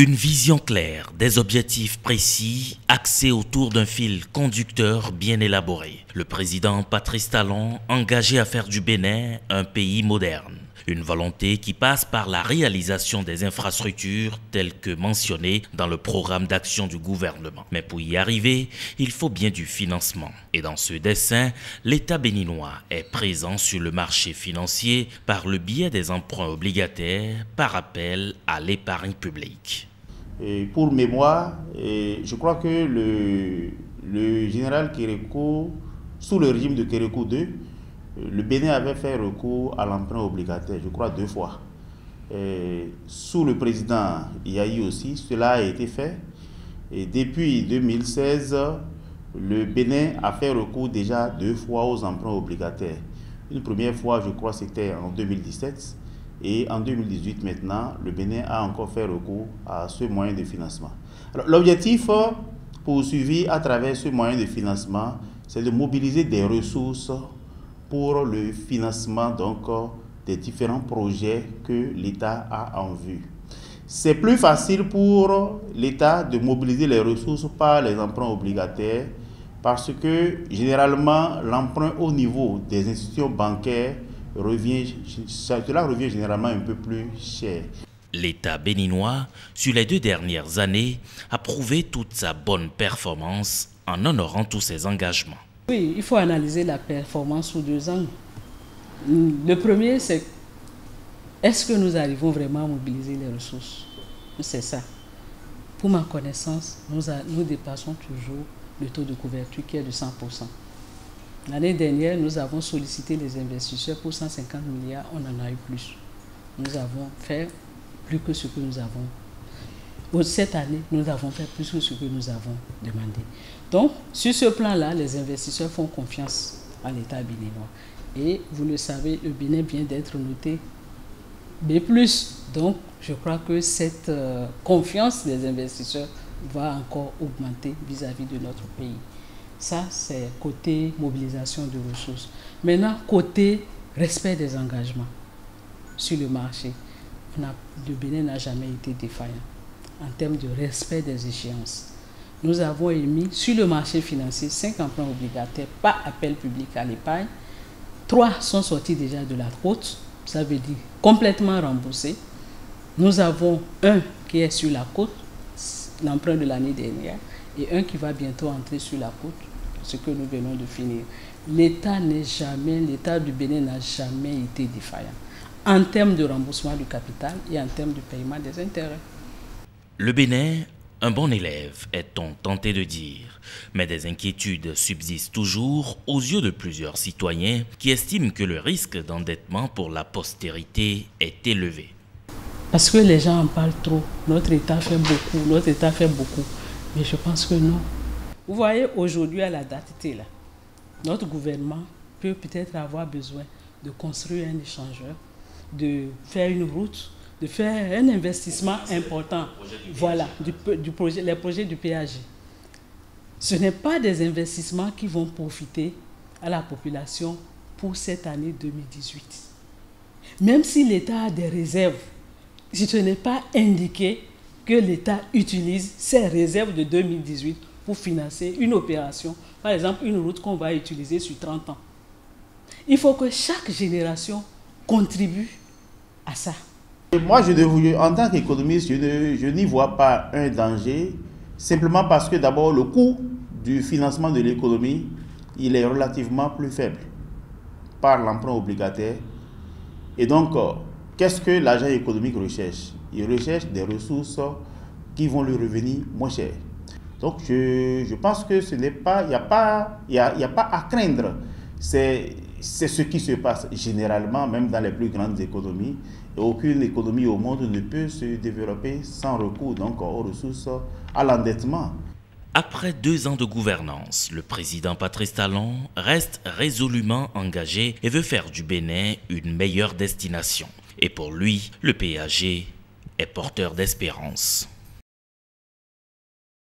Une vision claire, des objectifs précis, axés autour d'un fil conducteur bien élaboré. Le président Patrice Talon engagé à faire du Bénin un pays moderne. Une volonté qui passe par la réalisation des infrastructures telles que mentionnées dans le programme d'action du gouvernement. Mais pour y arriver, il faut bien du financement. Et dans ce dessin, l'État béninois est présent sur le marché financier par le biais des emprunts obligataires par appel à l'épargne publique. Et pour mémoire, je crois que le général Kérékou, sous le régime de Kérékou II, le Bénin avait fait recours à l'emprunt obligataire, je crois 2 fois. Sous le président Yahi aussi, cela a été fait. Et depuis 2016, le Bénin a fait recours déjà 2 fois aux emprunts obligataires. Une première fois, je crois, c'était en 2017. Et en 2018, maintenant, le Bénin a encore fait recours à ce moyen de financement. L'objectif poursuivi à travers ce moyen de financement, c'est de mobiliser des ressources pour le financement donc, des différents projets que l'État a en vue. C'est plus facile pour l'État de mobiliser les ressources par les emprunts obligataires parce que généralement l'emprunt au niveau des institutions bancaires revient généralement un peu plus cher. L'État béninois, sur les 2 dernières années, a prouvé toute sa bonne performance en honorant tous ses engagements. Oui, il faut analyser la performance sous 2 angles. Le premier, c'est est-ce que nous arrivons vraiment à mobiliser les ressources? C'est ça. Pour ma connaissance, nous dépassons toujours le taux de couverture qui est de 100%. L'année dernière, nous avons sollicité les investisseurs pour 150 milliards, on en a eu plus. Nous avons fait plus que ce que nous avons. Cette année, nous avons fait plus que ce que nous avons demandé. Donc, sur ce plan-là, les investisseurs font confiance à l'État béninois. Et vous le savez, le Bénin vient d'être noté B+. Donc, je crois que cette confiance des investisseurs va encore augmenter vis-à-vis de notre pays. Ça, c'est côté mobilisation de ressources. Maintenant, côté respect des engagements sur le marché, le Bénin n'a jamais été défaillant en termes de respect des échéances. Nous avons émis sur le marché financier 5 emprunts obligataires par appel public à l'épargne. 3 sont sortis déjà de la côte, ça veut dire complètement remboursés. Nous avons un qui est sur la côte, l'emprunt de l'année dernière, et un qui va bientôt entrer sur la côte, ce que nous venons de finir. L'État du Bénin n'a jamais été défaillant en termes de remboursement du capital et en termes de paiement des intérêts. Le Bénin, un bon élève, est-on tenté de dire, mais des inquiétudes subsistent toujours aux yeux de plusieurs citoyens qui estiment que le risque d'endettement pour la postérité est élevé. Parce que les gens en parlent trop. Notre État fait beaucoup, mais je pense que non. Vous voyez, aujourd'hui, à la date T, là, notre gouvernement peut peut-être avoir besoin de construire un échangeur, de faire une route, de faire un investissement important. Voilà, les projets du PAG. Ce n'est pas des investissements qui vont profiter à la population pour cette année 2018. Même si l'État a des réserves, ce n'est pas indiqué que l'État utilise ses réserves de 2018 pour financer une opération, par exemple une route qu'on va utiliser sur 30 ans. Il faut que chaque génération contribue à ça. Moi, en tant qu'économiste, je n'y vois pas un danger, simplement parce que d'abord, le coût du financement de l'économie, il est relativement plus faible par l'emprunt obligataire. Et donc, qu'est-ce que l'agent économique recherche? Il recherche des ressources qui vont lui revenir moins cher. Donc, je pense que il n'y a pas à craindre. C'est ce qui se passe généralement, même dans les plus grandes économies. Et aucune économie au monde ne peut se développer sans recours donc, aux ressources, à l'endettement. Après 2 ans de gouvernance, le président Patrice Talon reste résolument engagé et veut faire du Bénin une meilleure destination. Et pour lui, le PAG est porteur d'espérance.